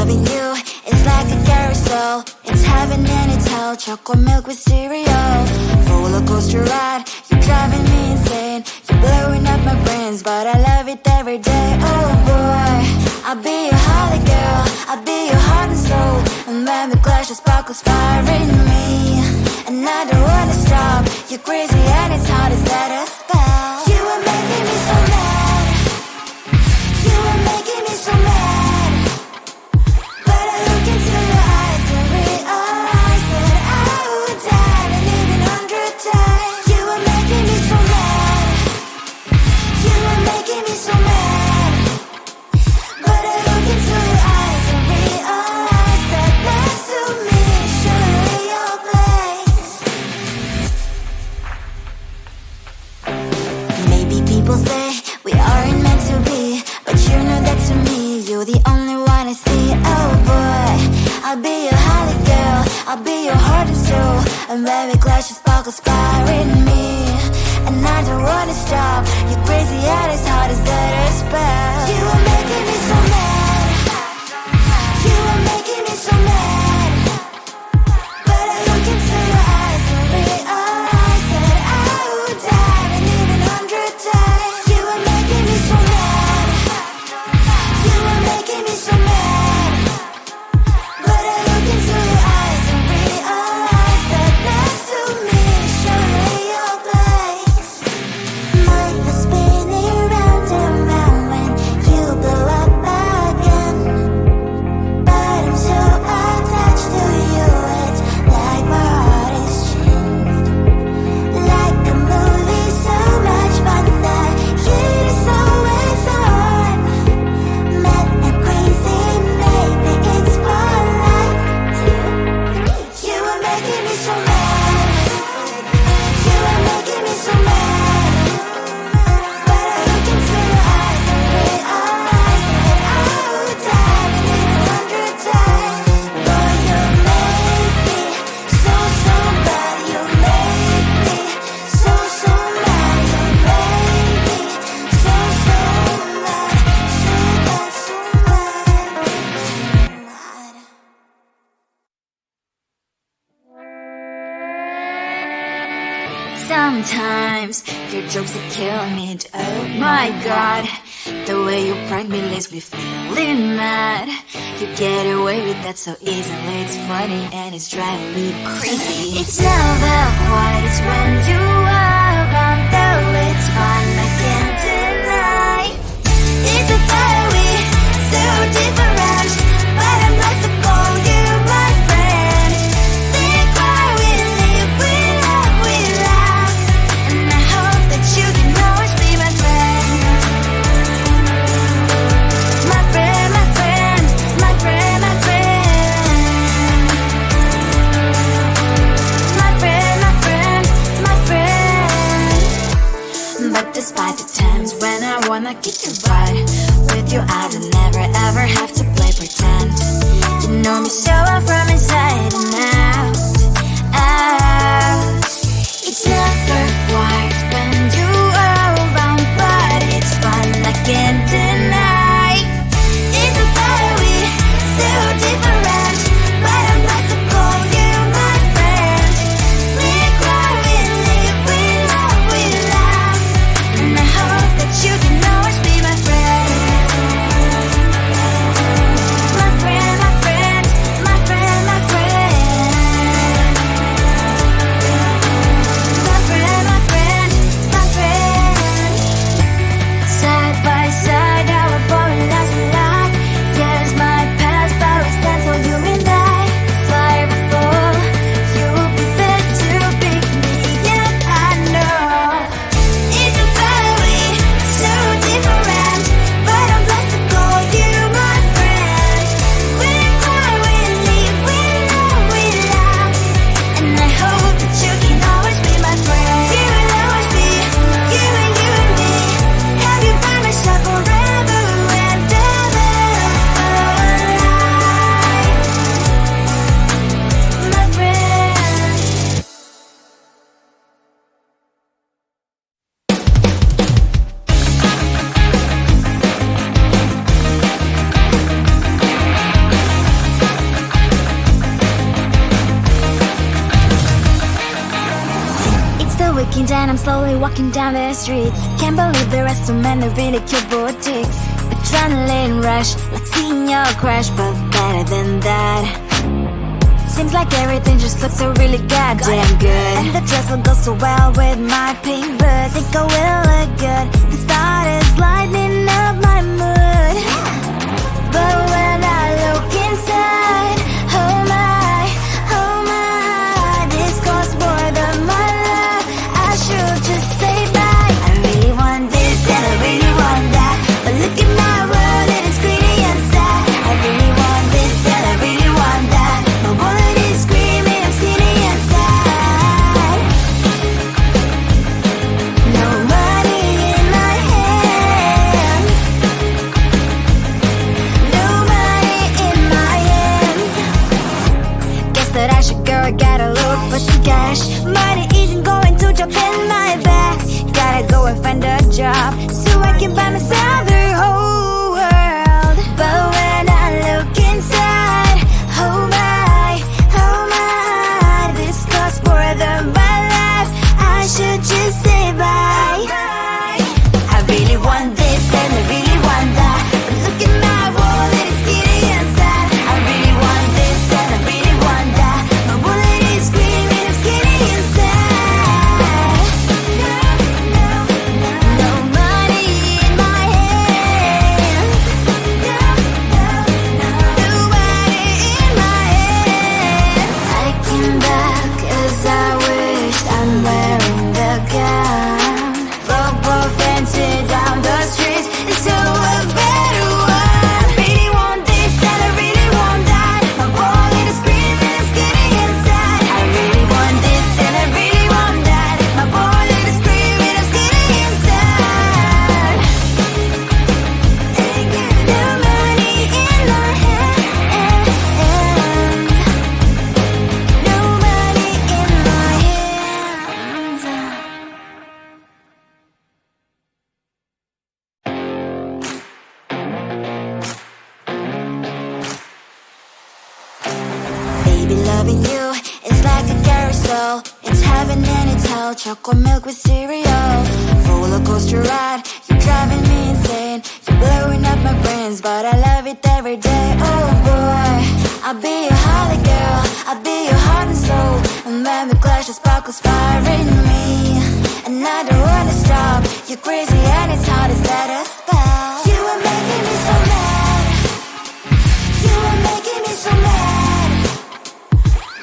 Loving you is like a carousel. It's heaven and it's hell. Chocolate milk with cereal. Roller coaster ride. You're driving me insane. You're blowing up my brains, but I love it every day. Oh boy, I'll be your holly girl. I'll be your heart and soul. And when we clash, the sparkles fire in me. And I don't wanna stop. You're crazy and it's hard as let a spell. You are making me so mad. You are making me so mad. But I look into your eyes and realize that I would die and even 100 times. You are making me so mad. You are making me so mad. But I look into your eyes and realize that next to me is surely your place. Maybe people say we aren't meant to be, but you know that to me, you're the only one I see. Oh boy, I'll be your holly girl. I'll be your heart and soul. And when we clash, the sparkles fire in me. And I don't wanna stop. You're crazy and as hard as that a spell. You are making me so mad. You are making me so mad. But I look into your eyes and realize that I would die and even 100 times. You are making me so mad. You are making me so mad. But I look into your eyes and realize that next to me is surely your place. Mind was spinning round and round when you blow up again. But I'm so attached to you, it's like my heart is changed. Like a movie, so much fun that it is always on. Mad and crazy, maybe it's for life. You are making me so mad. You are making me so mad. But I look into your eyes and realize that I would die and even 100 times. Boy, you make me so, so bad. You make me so, so mad. You make me so, so mad. So bad, so mad. Sometimes your jokes that kill me. Oh my god, the way you prank me leaves me feeling mad. You get away with that so easily. It's funny and it's driving me crazy. It's never quiet, it's when you are around. Though it's fun, I can't deny. It's a fiery, so different. But I'm lost to call you my friend. Think why we live, we love, we laugh. And I hope that you can always be my friend. My friend, my friend, my friend, my friend. My friend, my friend, my friend. But despite the times when I wanna kick your butt, with you I don't never ever have to play pretend. You know me so well from inside and out, out. It's never quiet when you are around, but it's fun, I can't deny. It's a fiery, so different. But I'm not to call you my friend. We cry, we live, we love, we laugh. And I hope that you can always be my friend. My friend, my friend, my friend, my friend. My friend, my friend, I'm slowly walking down the streets. Can't believe there are so many really cute boutiques. Adrenaline rush, like seeing your crush, but better than that. Seems like everything just looks so really goddamn good. And the dress will go so well with my pink boots. Think I will look good. The start is lighting up my mood. But when I look inside, oh my, this costs more than my love. I should just say bye. I really want this and I really want that, but look at my world, it is pretty and sad. I really want this and I really want that. My wallet is screaming, I'm skinny and sad. No money in my hand. No money in my hand. Guess that I should go, gotta look for some cash. Money isn't going to jump in my back. Gotta go and find a job so I can buy myself the whole world. But when I look inside, oh my, this costs more than my life. I should just say bye. I really want this and I really want that, but look at my wallet, it's skinny and sad. I really want this and I really want that. My wallet is screaming, I'm skinny and sad. No money in my hand. No money in my hand. I came back as I wished. I'm wearing the gown. Football fancy down the streets into a better one. Really want this and I really want that. My wallet is screaming, I'm skinny and sad. I really want this and I really want that. My wallet is screaming, I'm skinny and sad. No money in my hand. No money in my hands. Baby, loving you is like a carousel. It's heaven and it's hell. Chocolate milk with cereal. Roller coaster ride, you're driving me insane. You're blowing up my brains, but I love it every day. Oh boy, I'll be your holly girl. I'll be your heart and soul. And when we clash, the sparkles fire in me. And I don't wanna stop. You're crazy and it's hard as let us spell. You are making me so mad. You are making me so mad.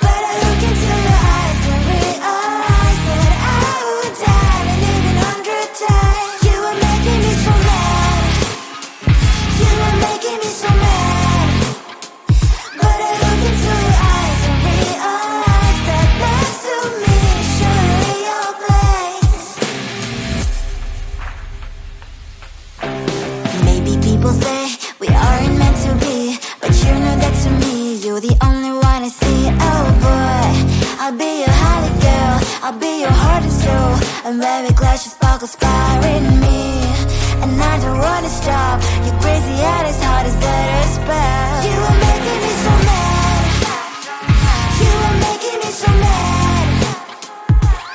But I look into your eyes and realize that I would die and even 100 times. You are making me so mad. You are making me so mad. But I look into your eyes and realize that next to me is surely your place. Maybe people say we aren't meant to be, but you know that to me, you're the only one I see. Oh boy, I'll be your holly girl. I'll be your heart and soul. And when we clash, the sparkles fire in me. And I don't wanna stop. You're crazy and as hard as let us spell. You are making me so mad. You are making me so mad.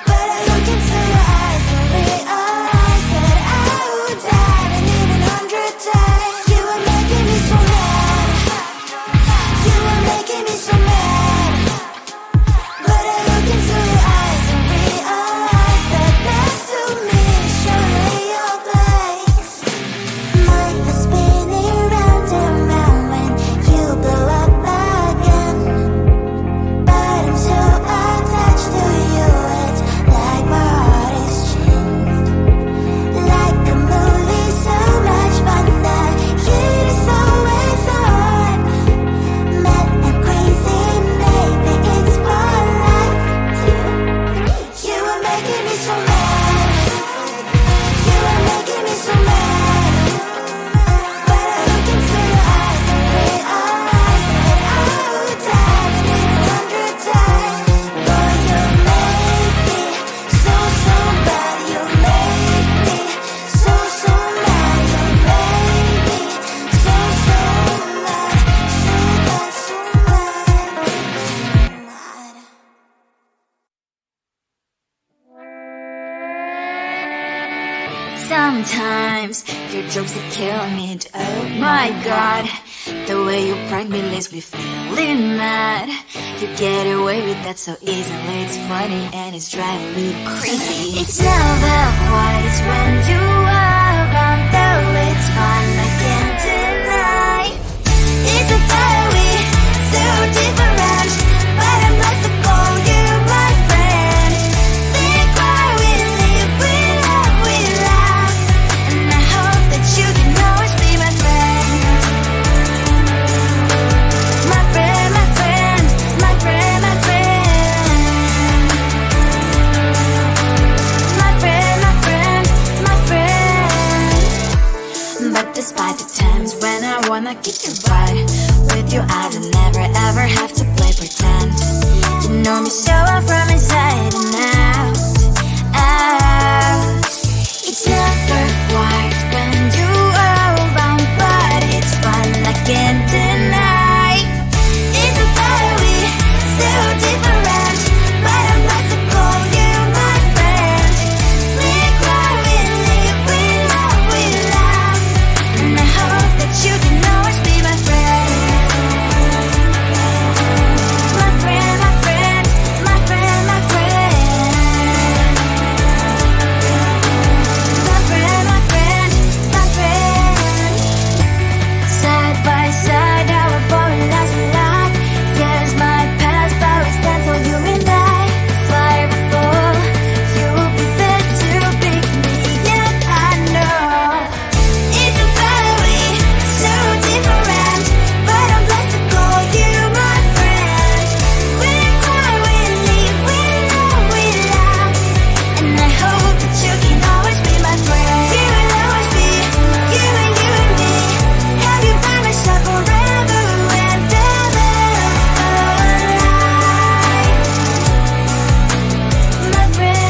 But I look into your eyes and realize that I would die and even 100 times. You are making me so mad. You are making me so mad. But I look into your eyes and realize that next to me is surely your place. Mind is spinning round and round when you blow up again. But I'm so Sometimes your jokes are killing me. Oh my god, the way you prank me leaves me feeling mad. You get away with that so easily. It's funny and it's driving me crazy. It's never quite when you are around, though it's fun, I can't deny. It's a very so different, but I'm blessed to call you my friend. Think why we live, we love, we laugh, and I hope that you can always be my friend. My friend, my friend, my friend, my friend. My friend, my friend, my friend. But despite the times when I wanna kick your butt, with you I don't never ever have to play pretend. You know me so well from inside and out, out. It's never quite when you are around, but it's fun, I can't deny. It's a very so different, but I'm blessed to call you my friend. We cry, we live, we love, we laugh, and I hope that you can always be my friend. My friend, my friend, my friend, my friend. My friend, my friend, my friend. Side by side, our body lies a lot. Yes, my past power stands on you and I. Fire before you will be there to pick me up, I know. It's a very so different, but I'm blessed to call you my friend. We cry, we live, we love, we laugh, and I hope that you can always be my friend. You will always be you and me. Have you by my side forever and ever. My friend.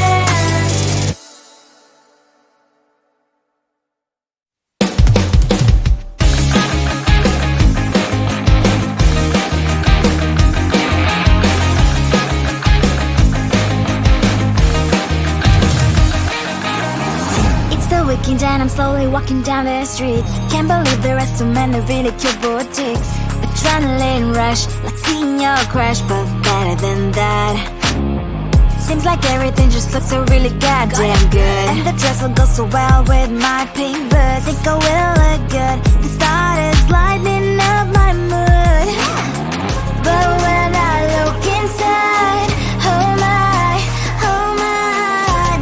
It's the weekend and I'm slowly walking down the streets. Can't believe there are so many really cute boutiques. Adrenaline rush, like seeing your crush, but better than that. Seems like everything just looks so really goddamn good. And the dress will go so well with my pink boots. Think I will look good. The started lighting up my mood. But when I look inside, oh my,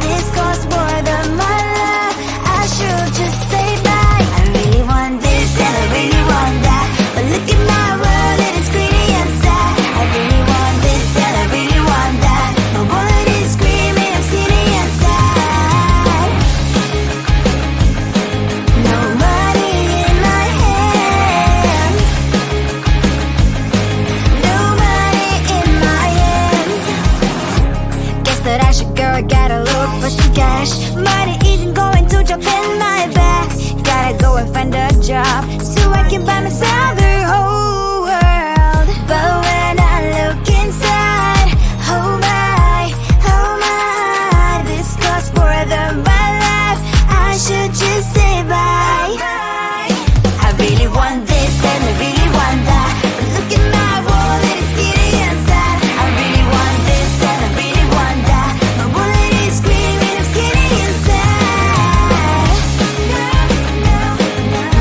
this costs more than my love. I should just say bye. I really want this and I really want that, but look at my world, it is pretty and sad. I really want this and I really want that. My wallet is screaming, I'm skinny and sad. No money in my hand. No money in my hand. Guess that I should go, gotta look for some cash. Money isn't going to jump in my back. Gotta go and find a job so I can buy myself the whole world. But when I look inside, oh my, this costs more than my life. I should just say bye. I really want this and I really want that, but look at my wallet, it's skinny and sad. I really want this and I really want that. My wallet is screaming, I'm skinny and sad.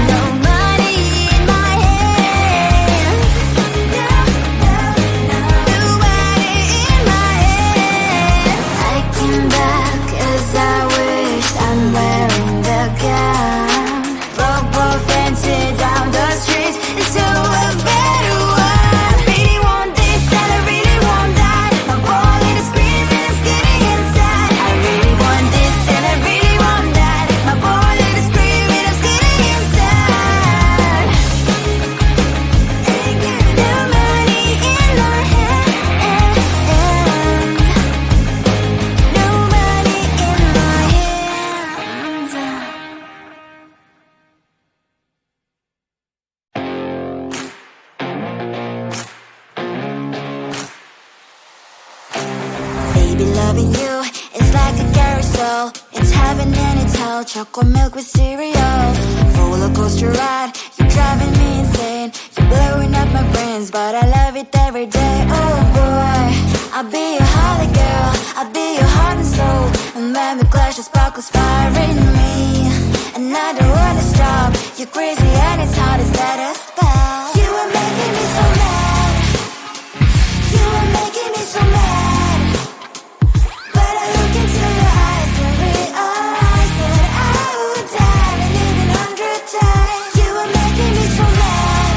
No money in my hand. No money in my hand. I came back 'cause I wish I'm wearing the gown. Robo fancy down the streets into a better one. Really want this and I really want that. My wallet is screaming, I'm skinny inside. I really want this and I really want that. My wallet is screaming, I'm skinny inside. No money in my hand. No money in my hands. Baby, loving you is like a carousel. It's heaven and it's hell. real. Chocolate milk with cereal. Roller coaster ride, you're driving me insane. You're blowing up my brains, but I love it every day. Oh boy, I'll be your holly girl, I'll be your heart and soul. And when we clash, the sparkles fire in me. And I don't wanna stop, you're crazy and it's hard as let us spell. You are making me so mad, you are making me so mad. But I look into your eyes and realize that I would die and even 100 times. You are making me so mad,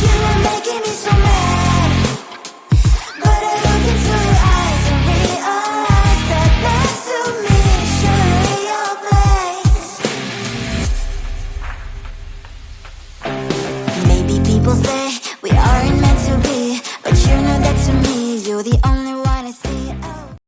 you are making me so mad. But I look into your eyes and realize that next to me is surely your place. Maybe people say